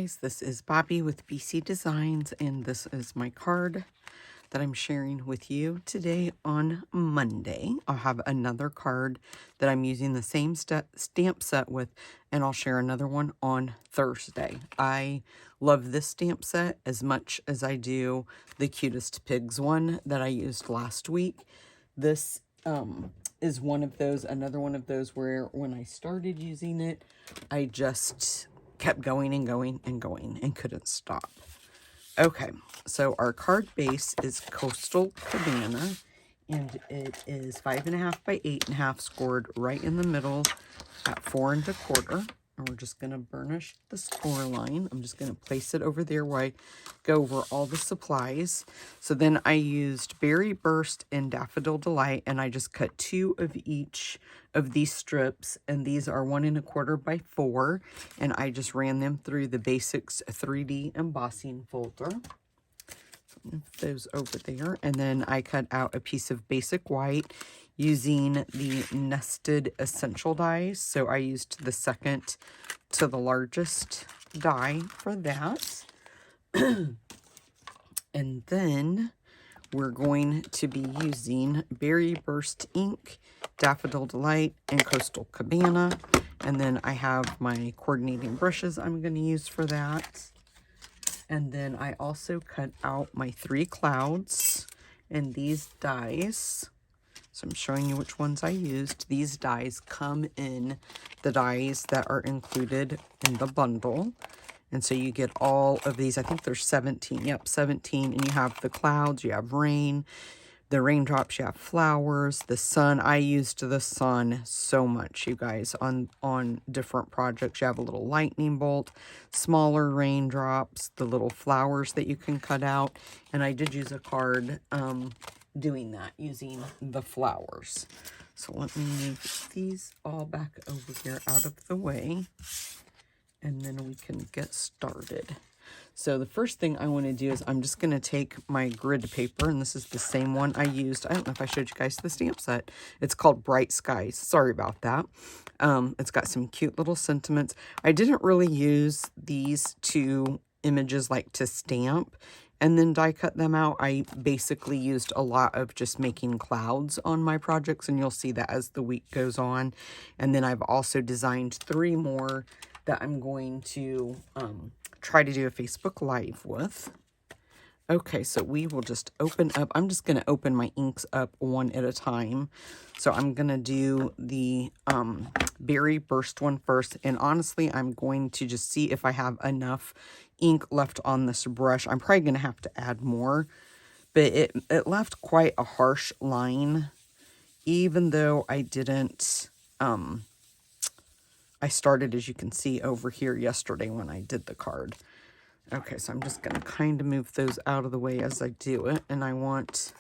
guys, this is Bobby with BC Designs, and this is my card that I'm sharing with you today on Monday. I'll have another card that I'm using the same stamp set with, and I'll share another one on Thursday. I love this stamp set as much as I do the Cutest Pigs one that I used last week. This is one of those, another one of those where when I started using it, I just kept going and going and going and couldn't stop. Okay, so our card base is Coastal Cabana, and it is 5.5 by 8.5, scored right in the middle at 4 1/4. And we're just going to burnish the score line. I'm just going to place it over there where I go over all the supplies. So then I used Berry Burst and Daffodil Delight, and I just cut 2 of each of these strips, and these are 1 1/4 by 4, and I just ran them through the Basics 3D embossing folder. Move those over there, and then I cut out a piece of basic white using the nested essential dies. So I used the second to the largest die for that. And then we're going to be using Berry Burst ink, Daffodil Delight, and Coastal Cabana. And then I have my coordinating brushes I'm going to use for that. And then I also cut out my 3 clouds and these dies. So I'm showing you which ones I used. These dies come in the dies that are included in the bundle. And so you get all of these. I think there's 17. Yep, 17. And you have the clouds, you have rain, the raindrops, you have flowers, the sun. I used the sun so much, you guys, on different projects. You have a little lightning bolt, smaller raindrops, the little flowers that you can cut out. And I did use a card doing that, using the flowers. So let me move these all back over here out of the way, and then we can get started. So the first thing I want to do is I'm just going to take my grid paper, and this is the same one I used. I don't know if I showed you guys the stamp set. It's called Bright Skies. Sorry about that. It's got some cute little sentiments. I didn't really use these 2 images like to stamp and then die cut them out. I basically used a lot of just making clouds on my projects, and you'll see that as the week goes on. And then I've also designed 3 more that I'm going to try to do a Facebook Live with. Okay, so we will just open up. I'm just going to open my inks up one at a time. So I'm going to do the Berry Burst one first. And honestly, I'm going to just see if I have enough ink left on this brush. I'm probably going to have to add more. But it left quite a harsh line, even though I didn't... I started, as you can see, over here yesterday when I did the card. Okay, so I'm just going to kind of move those out of the way as I do it. And I want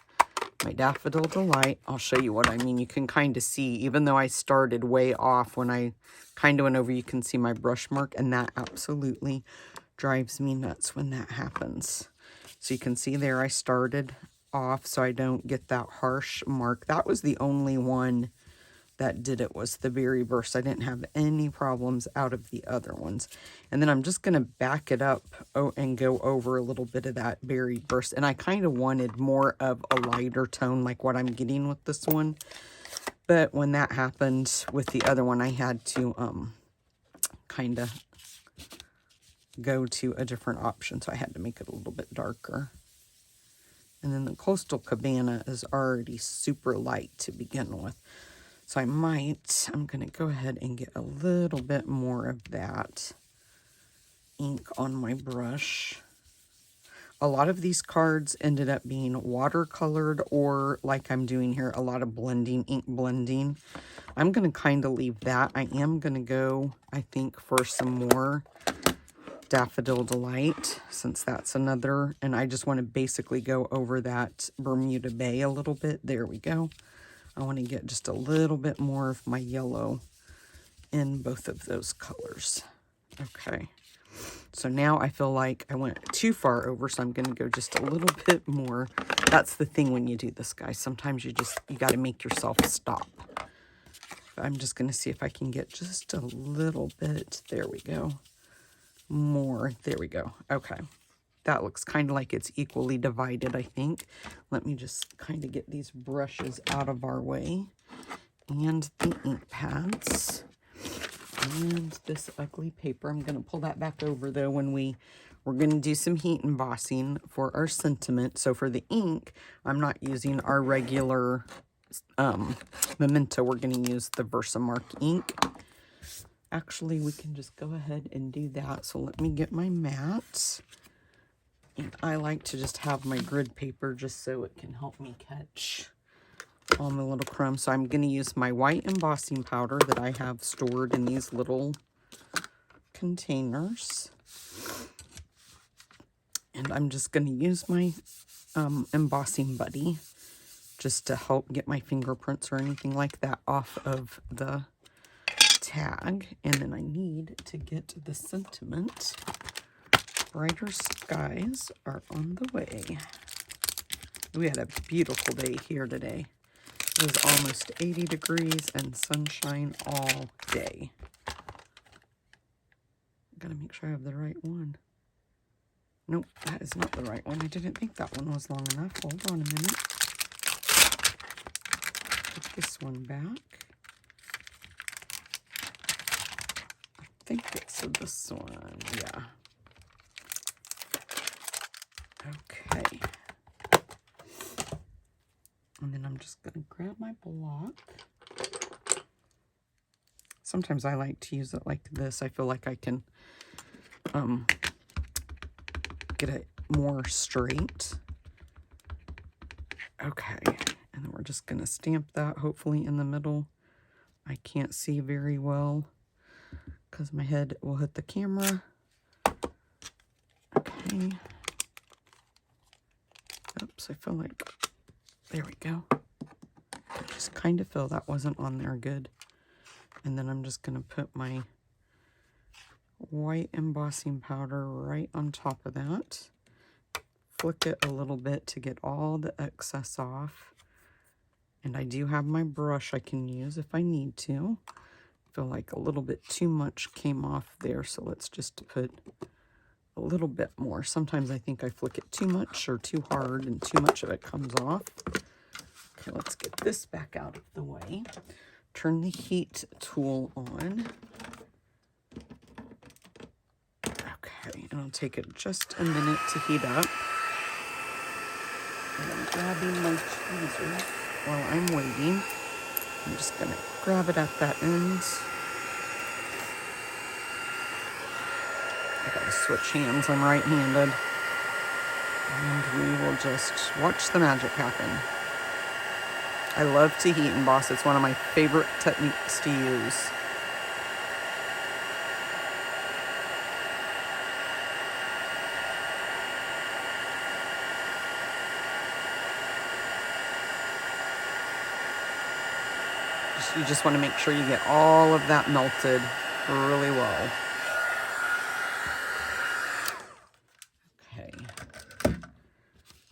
my Daffodil Delight. I'll show you what I mean. You can kind of see, even though I started way off, when I kind of went over, you can see my brush mark. And that absolutely drives me nuts when that happens. So you can see there I started off so I don't get that harsh mark. That was the only one that did it, was the Berry Burst. I didn't have any problems out of the other ones. And then I'm just going to back it up and go over a little bit of that Berry Burst. And I kind of wanted more of a lighter tone like what I'm getting with this one. But when that happened with the other one, I had to kind of go to a different option. So I had to make it a little bit darker. And then the Coastal Cabana is already super light to begin with. So I'm going to go ahead and get a little bit more of that ink on my brush. A lot of these cards ended up being watercolored, or like I'm doing here, a lot of blending, ink blending. I'm going to kind of leave that. I am going to go, I think, for some more Daffodil Delight, since that's another, and I just want to basically go over that Bermuda Bay a little bit. There we go. I want to get just a little bit more of my yellow in both of those colors. Okay, so now I feel like I went too far over, so I'm going to go just a little bit more. That's the thing when you do this, guys. Sometimes you got to make yourself stop. But I'm just going to see if I can get just a little bit. There we go. more. There we go. Okay. That looks kind of like it's equally divided, I think. Let me just kind of get these brushes out of our way. And the ink pads. And this ugly paper. I'm going to pull that back over, though, when we're going to do some heat embossing for our sentiment. So for the ink, I'm not using our regular Memento. We're going to use the Versamark ink. Actually, we can just go ahead and do that. So let me get my mat. And I like to just have my grid paper just so it can help me catch all my little crumbs. So I'm going to use my white embossing powder that I have stored in these little containers. And I'm just going to use my embossing buddy just to help get my fingerprints or anything like that off of the tag. And then I need to get the sentiment. Brighter skies are on the way. We had a beautiful day here today. It was almost 80 degrees and sunshine all day. Gotta make sure I have the right one. Nope, that is not the right one. I didn't think that one was long enough. Hold on a minute. Put this one back. I think it's this one. Yeah. Okay. And then I'm just going to grab my block. Sometimes I like to use it like this. I feel like I can get it more straight. Okay. And then we're just going to stamp that hopefully in the middle. I can't see very well because my head will hit the camera. Okay. Oops, I feel like, there we go. I just kind of feel that wasn't on there good. And then I'm just going to put my white embossing powder right on top of that. Flick it a little bit to get all the excess off. And I do have my brush I can use if I need to. I feel like a little bit too much came off there, so let's just put a little bit more. Sometimes I think I flick it too much or too hard and too much of it comes off. Okay, let's get this back out of the way. Turn the heat tool on. Okay, and I'll take it just a minute to heat up. And I'm grabbing my tweezers while I'm waiting. I'm just going to grab it at that end. I gotta switch hands, I'm right-handed. And we will just watch the magic happen. I love to heat emboss. It's one of my favorite techniques to use. You just want to make sure you get all of that melted really well. Okay.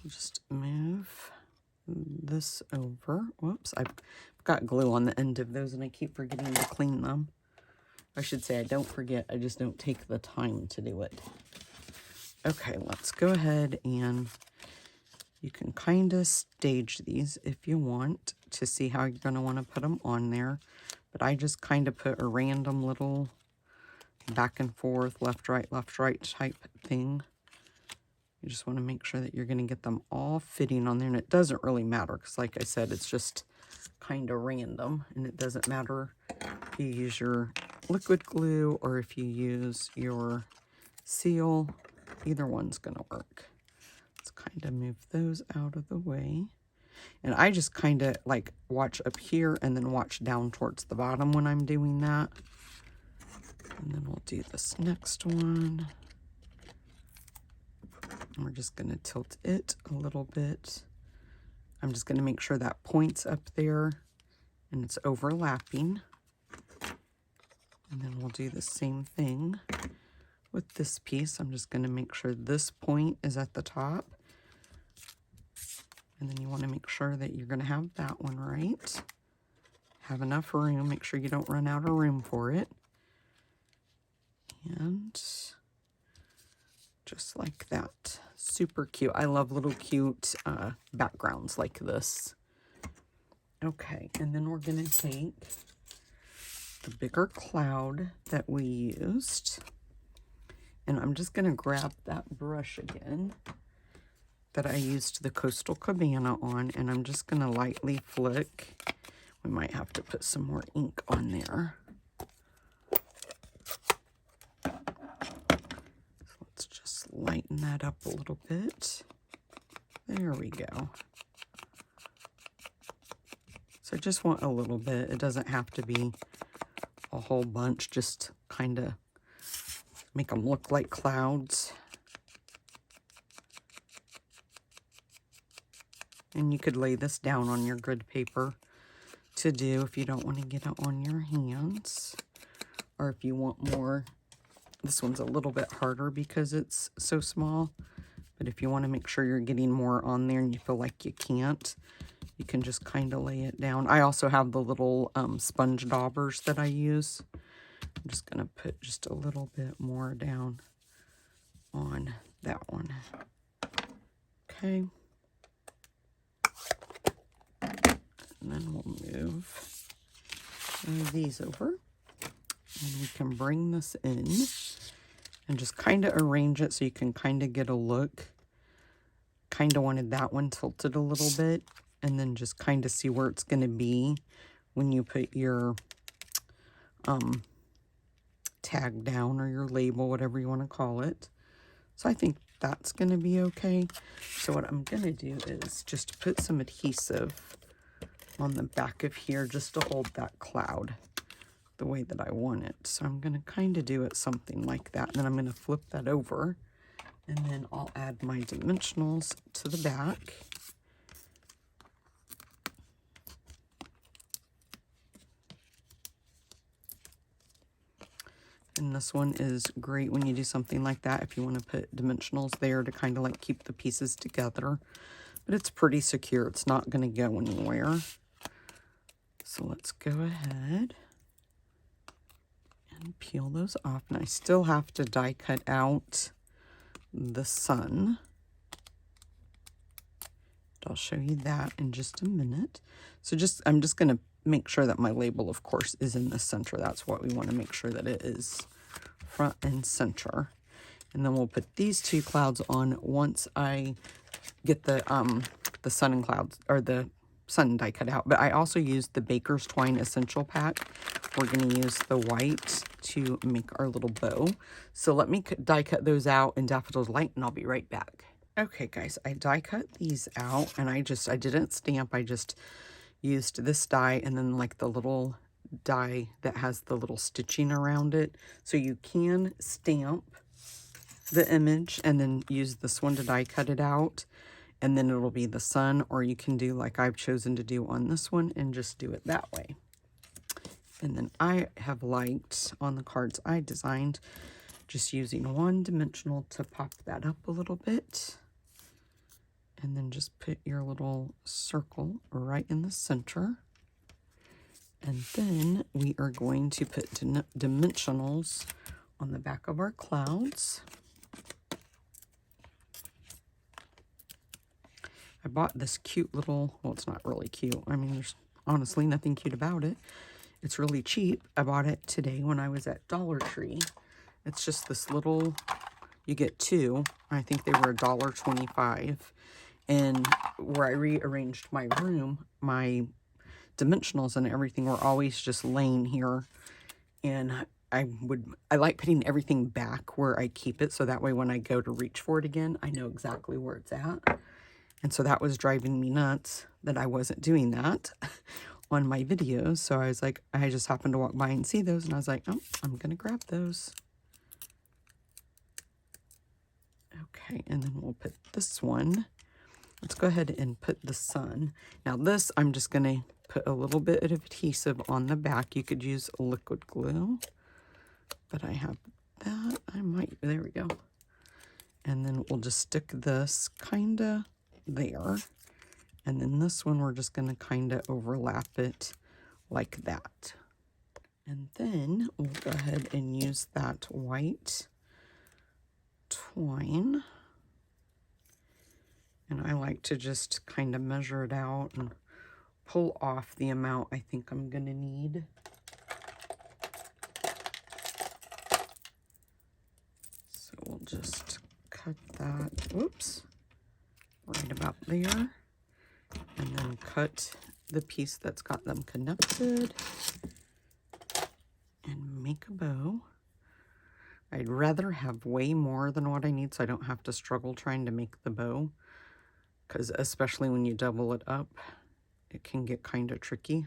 Just move this over. Whoops, I've got glue on the end of those and I keep forgetting to clean them. I should say I don't forget, I just don't take the time to do it. Okay, let's go ahead and you can kind of stage these if you want to see how you're going to want to put them on there. But I just kind of put a random little back and forth, left, right type thing. You just want to make sure that you're going to get them all fitting on there. And it doesn't really matter because, like I said, it's just kind of random. And it doesn't matter if you use your liquid glue or if you use your seal. Either one's going to work. Let's kind of move those out of the way. And I just kind of like watch up here and then watch down towards the bottom when I'm doing that. And then we'll do this next one. And we're just going to tilt it a little bit. I'm just going to make sure that point's up there and it's overlapping. And then we'll do the same thing with this piece. I'm just going to make sure this point is at the top. And then you want to make sure that you're going to have that one right. Have enough room. Make sure you don't run out of room for it. And Just like that. Super cute. I love little cute backgrounds like this. Okay, and then we're going to take the bigger cloud that we used, and I'm just going to grab that brush again that I used the Coastal Cabana on, and I'm just going to lightly flick. We might have to put some more ink on there. So let's just lighten that up a little bit. There we go. So I just want a little bit. It doesn't have to be a whole bunch, just kind of make them look like clouds. And you could lay this down on your grid paper to do if you don't want to get it on your hands. Or if you want more, this one's a little bit harder because it's so small. But if you want to make sure you're getting more on there and you feel like you can't, you can just kind of lay it down. I also have the little sponge daubers that I use. I'm just going to put just a little bit more down on that one. Okay. And then we'll move these over. And we can bring this in and just kind of arrange it so you can kind of get a look. Kind of wanted that one tilted a little bit, and then just kind of see where it's going to be when you put your tag down or your label, whatever you want to call it. So I think that's going to be okay. So what I'm going to do is just put some adhesive on the back of here just to hold that cloud the way that I want it. So I'm going to kind of do it something like that. And then I'm going to flip that over, and then I'll add my dimensionals to the back. And this one is great when you do something like that, if you want to put dimensionals there to kind of like keep the pieces together. But it's pretty secure. It's not going to go anywhere. So let's go ahead and peel those off. And I still have to die cut out the sun. I'll show you that in just a minute. So I'm just going to make sure that my label, of course, is in the center. That's what we want to make sure that it is front and center. And then we'll put these two clouds on once I get the sun and clouds, or the sun die cut out. But I also used the Baker's Twine Essential Pack. We're going to use the white to make our little bow. So let me die cut those out in Daffodil Delight, and I'll be right back. Okay, guys, I die cut these out, and I didn't stamp. I just used this die and then like the little die that has the little stitching around it. So you can stamp the image and then use this one to die cut it out, and then it'll be the sun, or you can do like I've chosen to do on this one and just do it that way. And then I have liked on the cards I designed just using one dimensional to pop that up a little bit. And then just put your little circle right in the center. And then we are going to put dimensionals on the back of our clouds. I bought this cute little, well, it's not really cute. I mean, there's honestly nothing cute about it. It's really cheap. I bought it today when I was at Dollar Tree. It's just this little, you get two. I think they were $1.25. And where I rearranged my room, my dimensionals and everything were always just laying here. And I like putting everything back where I keep it, so that way when I go to reach for it again, I know exactly where it's at. And so that was driving me nuts that I wasn't doing that on my videos. So I was like, I just happened to walk by and see those, and I was like, oh, I'm going to grab those. Okay, and then we'll put this one. Let's go ahead and put the sun. Now this, I'm just going to put a little bit of adhesive on the back. You could use liquid glue, but I have that. There we go. And then we'll just stick this kind of there. And then this one, we're just going to kind of overlap it like that. And then we'll go ahead and use that white twine. And I like to just kind of measure it out and pull off the amount I think I'm going to need. So we'll just cut that, whoops, right about there. And then cut the piece that's got them connected and make a bow. I'd rather have way more than what I need so I don't have to struggle trying to make the bow, because especially when you double it up, it can get kind of tricky.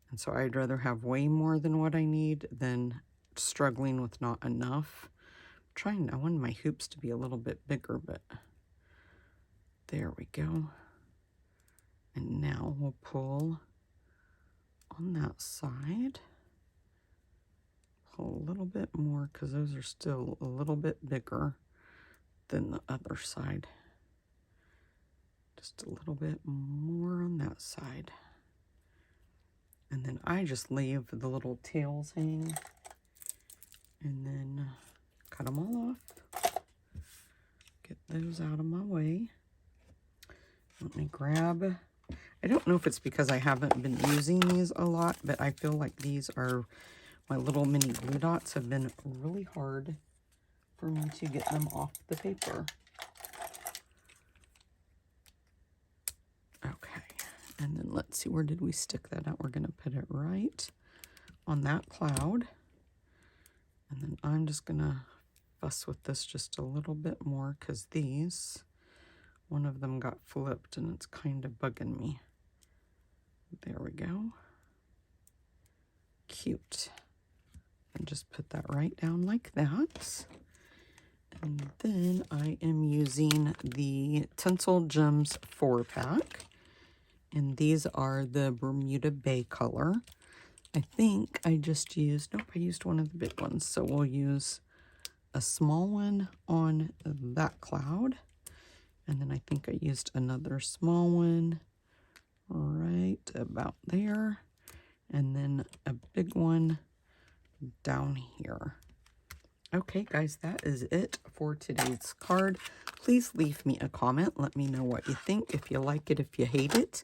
And so I'd rather have way more than what I need than struggling with not enough. I want my hoops to be a little bit bigger, but there we go. And now we'll pull on that side. Pull a little bit more because those are still a little bit bigger than the other side. Just a little bit more on that side. And then I just leave the little tails hang and then cut them all off. Get those out of my way. Let me grab, I don't know if it's because I haven't been using these a lot, but I feel like these are, my little mini glue dots have been really hard for me to get them off the paper. Okay, and then let's see, where did we stick that out? We're going to put it right on that cloud. And then I'm just going to fuss with this just a little bit more because these, one of them got flipped and it's kind of bugging me. There we go. Cute. And just put that right down like that. And then I am using the Tinsel Gems 4-pack. And these are the Bermuda Bay color. I think I just used, nope, I used one of the big ones. So we'll use a small one on that cloud. And then I think I used another small one right about there. And then a big one down here. Okay, guys, that is it for today's card. Please leave me a comment. Let me know what you think, if you like it, if you hate it,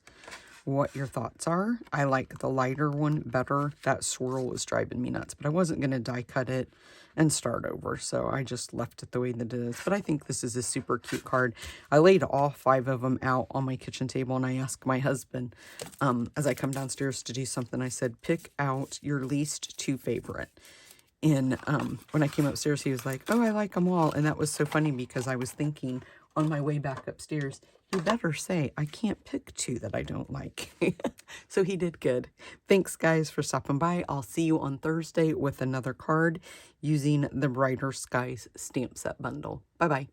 what your thoughts are. I like the lighter one better. That swirl was driving me nuts, but I wasn't going to die cut it and start over, so I just left it the way that it is. But I think this is a super cute card. I laid all 5 of them out on my kitchen table, and I asked my husband, as I come downstairs to do something, I said, pick out your least 2 favorite. And when I came upstairs, he was like, oh, I like them all. And that was so funny because I was thinking on my way back upstairs, you better say, I can't pick 2 that I don't like. So he did good. Thanks, guys, for stopping by. I'll see you on Thursday with another card using the Brighter Skies stamp set bundle. Bye-bye.